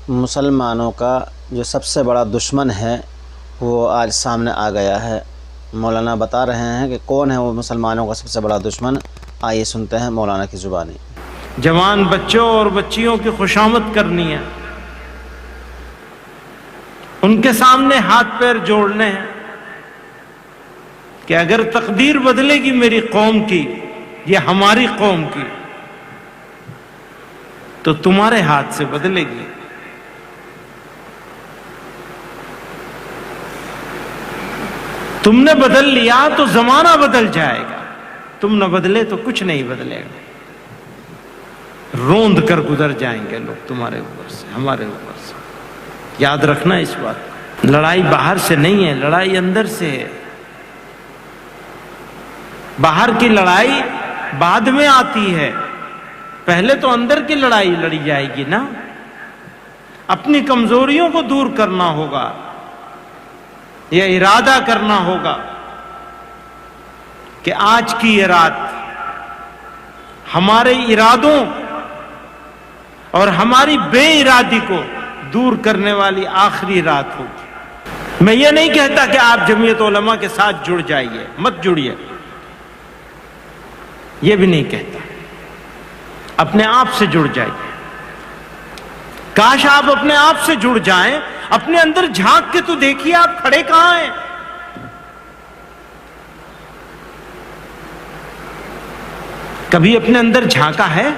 مسلمانوں کا جو سب سے بڑا دشمن ہے وہ آج سامنے آ گیا ہے۔ مولانا بتا رہے ہیں کہ کون ہے وہ مسلمانوں کا سب سے بڑا دشمن۔ آئیے سنتے ہیں مولانا کی زبانی۔ جوان بچوں اور بچیوں کی خوشامد کرنی ہے، ان کے سامنے ہاتھ پیر جوڑنے ہیں کہ اگر تقدیر بدلے گی میری قوم کی یا ہماری قوم کی تو تمہارے ہاتھ سے بدلے گی۔ تم نے بدل لیا تو زمانہ بدل جائے گا، تم نہ بدلے تو کچھ نہیں بدلے گا۔ روند کر گزر جائیں گے لوگ تمہارے اوپر سے، ہمارے اوپر سے۔ یاد رکھنا اس بات، لڑائی باہر سے نہیں ہے، لڑائی اندر سے ہے۔ باہر کی لڑائی بعد میں آتی ہے، پہلے تو اندر کی لڑائی لڑی جائے گی نا۔ اپنی کمزوریوں کو دور کرنا ہوگا، یہ ارادہ کرنا ہوگا کہ آج کی یہ رات ہمارے ارادوں اور ہماری بے ارادی کو دور کرنے والی آخری رات ہوگی۔ میں یہ نہیں کہتا کہ آپ جمعیت علماء کے ساتھ جڑ جائیے، مت جڑیے، یہ بھی نہیں کہتا۔ اپنے آپ سے جڑ جائیے۔ کاش آپ اپنے آپ سے جڑ جائیں، اپنے اندر جھانک کے تو دیکھیے آپ کھڑے کہاں ہیں۔ کبھی اپنے اندر جھانکا ہے؟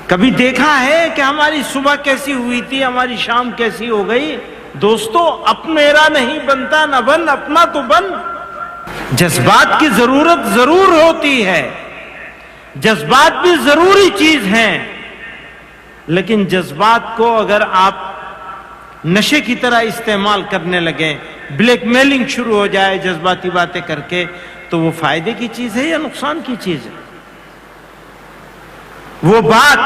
کبھی دیکھا ہے کہ ہماری صبح کیسی ہوئی تھی، ہماری شام کیسی ہو گئی؟ دوستو، اب میرا نہیں بنتا نہ بن، اپنا تو بن۔ جذبات کی ضرورت ضرور ہوتی ہے، جذبات بھی ضروری چیز ہیں، لیکن جذبات کو اگر آپ نشے کی طرح استعمال کرنے لگیں، بلیک میلنگ شروع ہو جائے جذباتی باتیں کر کے، تو وہ فائدے کی چیز ہے یا نقصان کی چیز ہے؟ وہ بات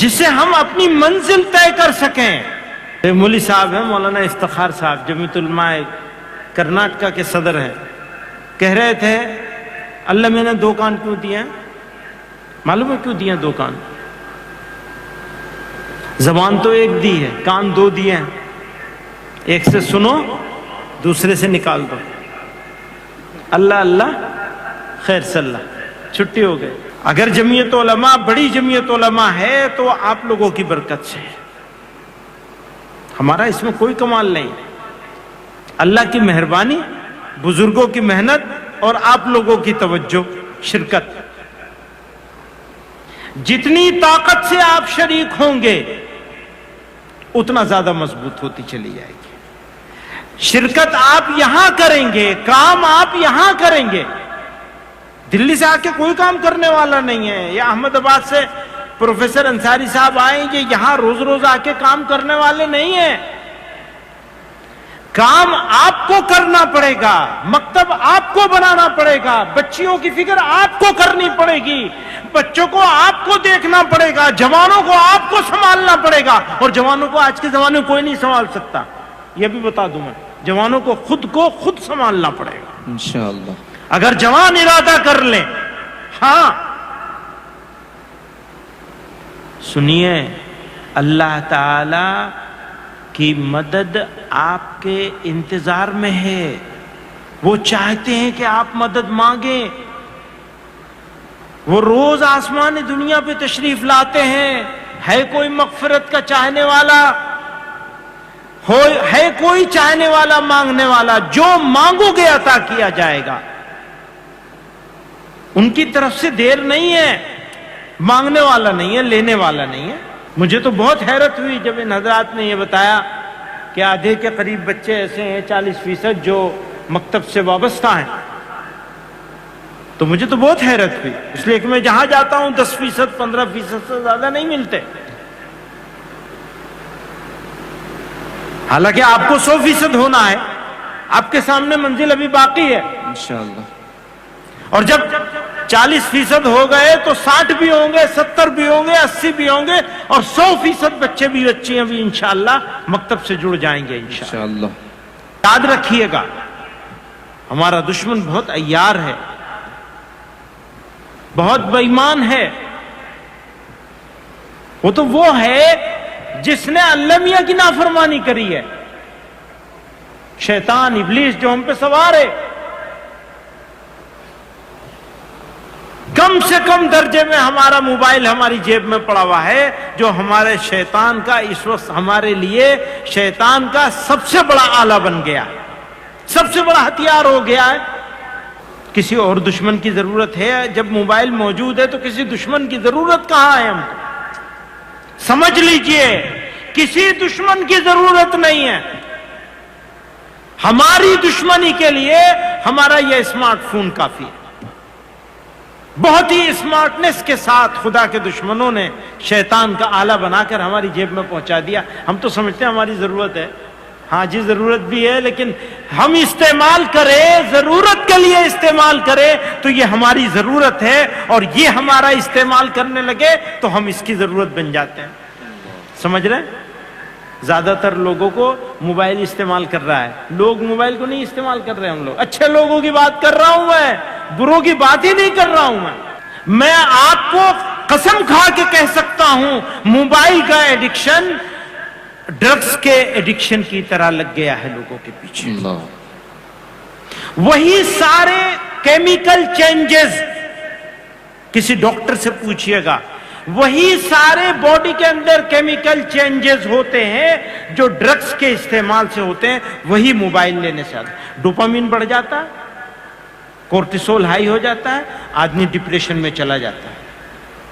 جسے ہم اپنی منزل طے کر سکیں۔ مولی صاحب ہیں، مولانا افتخار صاحب، جمعیت علماء کرناٹکا کے صدر ہیں، کہہ رہے تھے اللہ میں نے 2 کان کیوں دیے ہیں؟ معلوم ہے کیوں دیے ہیں 2 کان؟ زبان تو ایک دی ہے، کان 2 دیے ہیں، ایک سے سنو، دوسرے سے نکال دو۔ اللہ اللہ خیر صلی اللہ، چھٹی ہو گئے۔ اگر جمعیت علماء بڑی جمعیت علماء ہے تو آپ لوگوں کی برکت سے ہے، ہمارا اس میں کوئی کمال نہیں۔ اللہ کی مہربانی، بزرگوں کی محنت اور آپ لوگوں کی توجہ، شرکت، جتنی طاقت سے آپ شریک ہوں گے اتنا زیادہ مضبوط ہوتی چلی جائے گی۔ شرکت آپ یہاں کریں گے، کام آپ یہاں کریں گے۔ دلی سے آ کے کوئی کام کرنے والا نہیں ہے، یا احمد آباد سے پروفیسر انصاری صاحب آئیں گے، یہاں روز روز آ کے کام کرنے والے نہیں ہیں۔ کام آپ کو کرنا پڑے گا، مکتب آپ کو بنانا پڑے گا، بچیوں کی فکر آپ کو کرنی پڑے گی، بچوں کو آپ کو دیکھنا پڑے گا، جوانوں کو آپ کو سنبھالنا پڑے گا۔ اور جوانوں کو آج کے زمانے میں کوئی نہیں سنبھال سکتا، یہ بھی بتا دوں میں، جوانوں کو خود سنبھالنا پڑے گا انشاءاللہ۔ اگر جوان ارادہ کر لیں۔ ہاں سنیے، اللہ تعالی کی مدد آپ کے انتظار میں ہے، وہ چاہتے ہیں کہ آپ مدد مانگیں۔ وہ روز آسمان دنیا پہ تشریف لاتے ہیں، ہے کوئی مغفرت کا چاہنے والا، ہے کوئی چاہنے والا، مانگنے والا، جو مانگو گے عطا کیا جائے گا۔ ان کی طرف سے دیر نہیں ہے، مانگنے والا نہیں ہے، لینے والا نہیں ہے۔ مجھے تو بہت حیرت ہوئی جب ان حضرات نے یہ بتایا کہ آدھے کے قریب بچے ایسے ہیں 40% جو مکتب سے وابستہ ہیں، تو مجھے تو بہت حیرت ہوئی، اس لیے کہ میں جہاں جاتا ہوں 10%، 15% سے زیادہ نہیں ملتے۔ حالانکہ آپ کو 100% ہونا ہے، آپ کے سامنے منزل ابھی باقی ہے انشاءاللہ۔ اور جب 40% ہو گئے تو 60 بھی ہوں گے، 70 بھی ہوں گے، 80 بھی ہوں گے، اور 100% بچے بھی بچیاں بھی انشاءاللہ مکتب سے جڑ جائیں گے انشاءاللہ۔ یاد رکھیے گا، ہمارا دشمن بہت عیار ہے، بہت بے ایمان ہے، وہ تو وہ ہے جس نے اللہ میاں کی نافرمانی کری ہے، شیطان ابلیس جو ہم پہ سوار ہے۔ کم سے کم درجے میں ہمارا موبائل ہماری جیب میں پڑا ہوا ہے، جو ہمارے شیطان کا اس وقت ہمارے لیے شیطان کا سب سے بڑا آلہ بن گیا ہے، سب سے بڑا ہتھیار ہو گیا ہے۔ کسی اور دشمن کی ضرورت ہے؟ جب موبائل موجود ہے تو کسی دشمن کی ضرورت کہاں ہے؟ ہم کو سمجھ لیجئے، کسی دشمن کی ضرورت نہیں ہے۔ ہماری دشمنی کے لیے ہمارا یہ اسمارٹ فون کافی ہے۔ بہت ہی اسمارٹنس کے ساتھ خدا کے دشمنوں نے شیطان کا آلہ بنا کر ہماری جیب میں پہنچا دیا۔ ہم تو سمجھتے ہیں ہماری ضرورت ہے، ہاں جی ضرورت بھی ہے، لیکن ہم استعمال کریں، ضرورت کے لیے استعمال کریں تو یہ ہماری ضرورت ہے، اور یہ ہمارا استعمال کرنے لگے تو ہم اس کی ضرورت بن جاتے ہیں۔ سمجھ رہے ہیں؟ زیادہ تر لوگوں کو موبائل استعمال کر رہا ہے، لوگ موبائل کو نہیں استعمال کر رہے ہیں۔ ہم لوگ اچھے لوگوں کی بات کر رہا ہوں، میں بروں کی بات ہی نہیں کر رہا ہوں۔ میں آپ کو قسم کھا کے کہہ سکتا ہوں، موبائل کا ایڈکشن ڈرگز کے ایڈکشن کی طرح لگ گیا ہے لوگوں کے پیچھے۔ وہی سارے کیمیکل چینجز، کسی ڈاکٹر سے پوچھئے گا، وہی سارے باڈی کے اندر کیمیکل چینجز ہوتے ہیں جو ڈرگز کے استعمال سے ہوتے ہیں، وہی موبائل لینے سے آتا ہے۔ ڈوپامین بڑھ جاتا ہے، کورٹیسول ہائی ہو جاتا ہے، آدمی ڈپریشن میں چلا جاتا ہے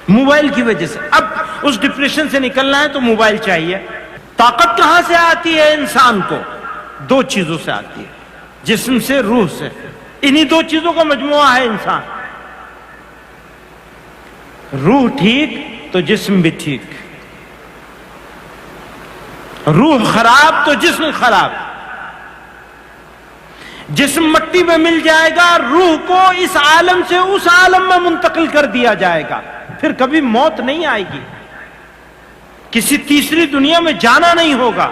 موبائل کی وجہ سے۔ اب اس ڈپریشن سے نکلنا ہے تو موبائل چاہیے۔ طاقت کہاں سے آتی ہے انسان کو؟ دو چیزوں سے آتی ہے، جسم سے، روح سے۔ انہی دو چیزوں کا مجموعہ ہے انسان۔ روح ٹھیک تو جسم بھی ٹھیک، روح خراب تو جسم خراب۔ جسم مٹی میں مل جائے گا، روح کو اس عالم سے اس عالم میں منتقل کر دیا جائے گا، پھر کبھی موت نہیں آئے گی، کسی تیسری دنیا میں جانا نہیں ہوگا۔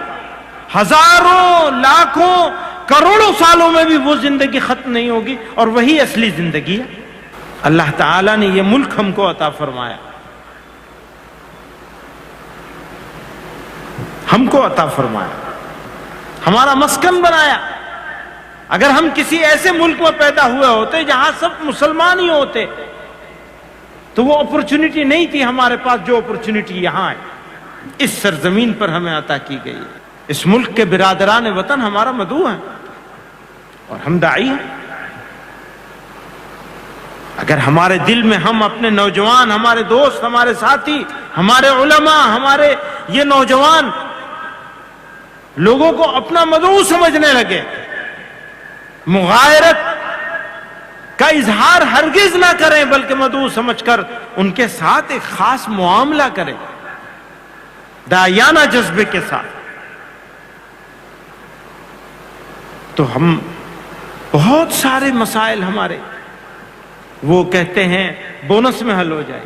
ہزاروں، لاکھوں، کروڑوں سالوں میں بھی وہ زندگی ختم نہیں ہوگی، اور وہی اصلی زندگی ہے۔ اللہ تعالیٰ نے یہ ملک ہم کو عطا فرمایا، ہم کو عطا فرمایا، ہمارا مسکن بنایا۔ اگر ہم کسی ایسے ملک میں پیدا ہوئے ہوتے جہاں سب مسلمان ہی ہوتے تو وہ اپرچونٹی نہیں تھی ہمارے پاس جو اپرچونٹی یہاں ہے، اس سرزمین پر ہمیں عطا کی گئی ہے۔ اس ملک کے برادران وطن ہمارا مدعو ہے اور ہم داعی ہیں۔ اگر ہمارے دل میں ہم اپنے نوجوان، ہمارے دوست، ہمارے ساتھی، ہمارے علماء، ہمارے یہ نوجوان لوگوں کو اپنا مدعو سمجھنے لگے، مغایرت کا اظہار ہرگز نہ کریں بلکہ مدعو سمجھ کر ان کے ساتھ ایک خاص معاملہ کریں، داعیانہ جذبے کے ساتھ، تو ہم بہت سارے مسائل ہمارے وہ کہتے ہیں بونس میں حل ہو جائے۔